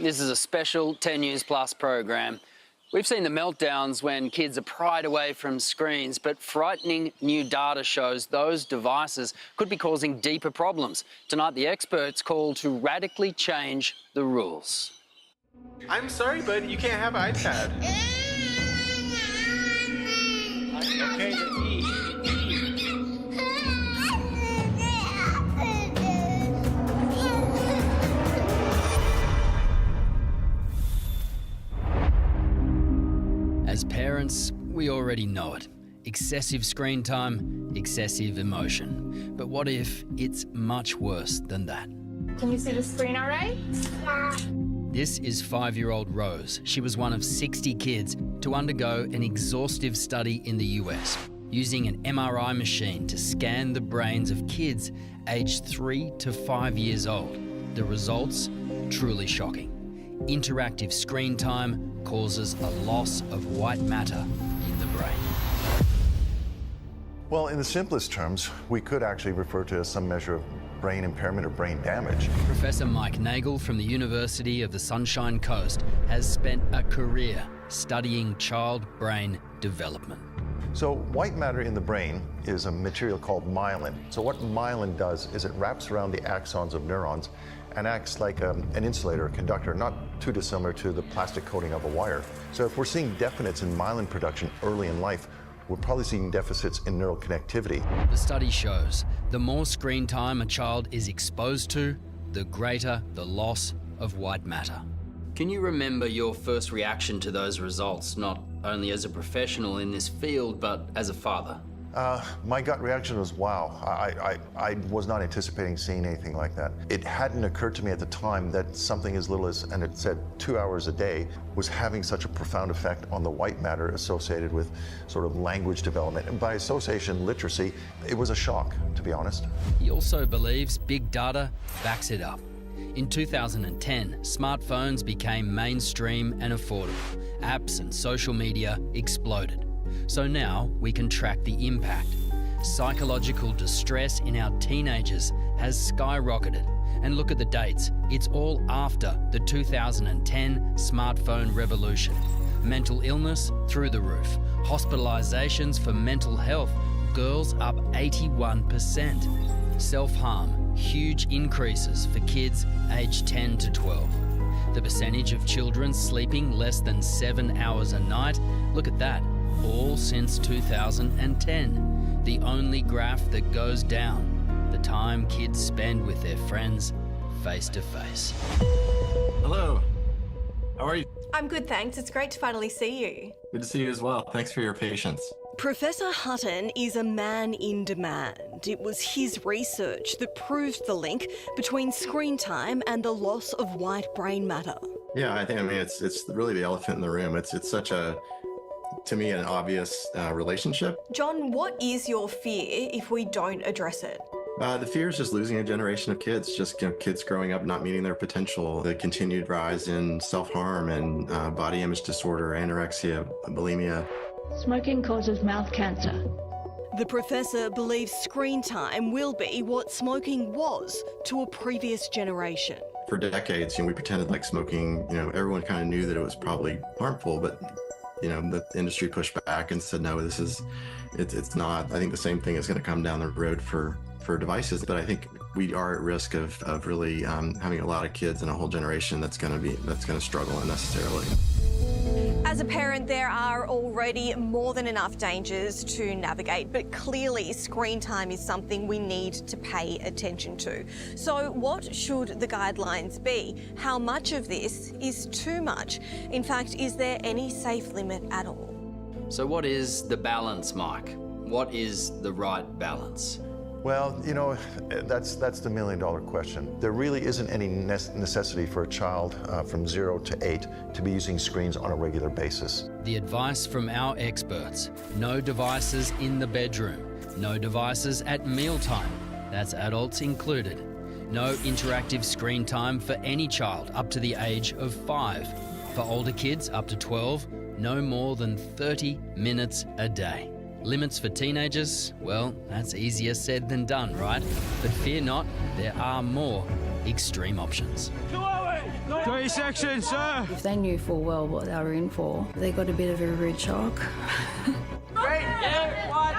This is a special 10 News Plus program. We've seen the meltdowns when kids are pried away from screens, but frightening new data shows those devices could be causing deeper problems. Tonight, the experts call to radically change the rules. I'm sorry, bud, you can't have an iPad. Okay, eat. As parents, we already know it. Excessive screen time, excessive emotion. But what if it's much worse than that? Can you see the screen all right? Yeah. This is 5-year-old Rose. She was one of 60 kids to undergo an exhaustive study in the US, using an MRI machine to scan the brains of kids aged 3 to 5 years old. The results, truly shocking. Interactive screen time causes a loss of white matter in the brain. Well, in the simplest terms, we could actually refer to it as some measure of brain impairment or brain damage. Professor Mike Nagel from the University of the Sunshine Coast has spent a career studying child brain development. So white matter in the brain is a material called myelin. So what myelin does is it wraps around the axons of neurons and acts like an insulator, a conductor, not too dissimilar to the plastic coating of a wire. So if we're seeing deficits in myelin production early in life, we're probably seeing deficits in neural connectivity. The study shows the more screen time a child is exposed to, the greater the loss of white matter. Can you remember your first reaction to those results, not only as a professional in this field, but as a father? My gut reaction was, wow, I was not anticipating seeing anything like that. It hadn't occurred to me at the time that something as little as, and it said 2 hours a day, was having such a profound effect on the white matter associated with sort of language development. And by association, literacy, it was a shock, to be honest. He also believes big data backs it up. In 2010, smartphones became mainstream and affordable. Apps and social media exploded. So now we can track the impact. Psychological distress in our teenagers has skyrocketed. And look at the dates. It's all after the 2010 smartphone revolution. Mental illness through the roof. Hospitalizations for mental health, girls up 81%. Self-harm, huge increases for kids aged 10 to 12. The percentage of children sleeping less than 7 hours a night, look at that. All since 2010. The only graph that goes down, the time kids spend with their friends face to face. Hello. How are you? I'm good, thanks. It's great to finally see you. Good to see you as well. Thanks for your patience. Professor Hutton is a man in demand. It was his research that proved the link between screen time and the loss of white brain matter. Yeah, I mean, it's really the elephant in the room. It's such a, to me, an obvious relationship. John, what is your fear if we don't address it? The fear is just losing a generation of kids, just kids growing up not meeting their potential, the continued rise in self-harm and body image disorder, anorexia, bulimia. Smoking causes mouth cancer. The professor believes screen time will be what smoking was to a previous generation. For decades, we pretended like smoking, everyone kind of knew that it was probably harmful, but the industry pushed back and said, no, it's not. I think the same thing is going to come down the road for devices, but I think we are at risk of really having a lot of kids and a whole generation that's going to struggle unnecessarily. As a parent, there are already more than enough dangers to navigate, but clearly screen time is something we need to pay attention to. So what should the guidelines be? How much of this is too much? In fact, is there any safe limit at all? So what is the balance, Mike? What is the right balance? Well, that's the million-dollar question. There really isn't any necessity for a child from 0 to 8 to be using screens on a regular basis. The advice from our experts: no devices in the bedroom, no devices at mealtime, that's adults included, no interactive screen time for any child up to the age of 5. For older kids up to 12, no more than 30 minutes a day. Limits for teenagers? Well, that's easier said than done, right? But fear not, there are more extreme options. 208! 30 seconds, sir. If they knew full well what they were in for, they got a bit of a rude shock. Great. Yeah,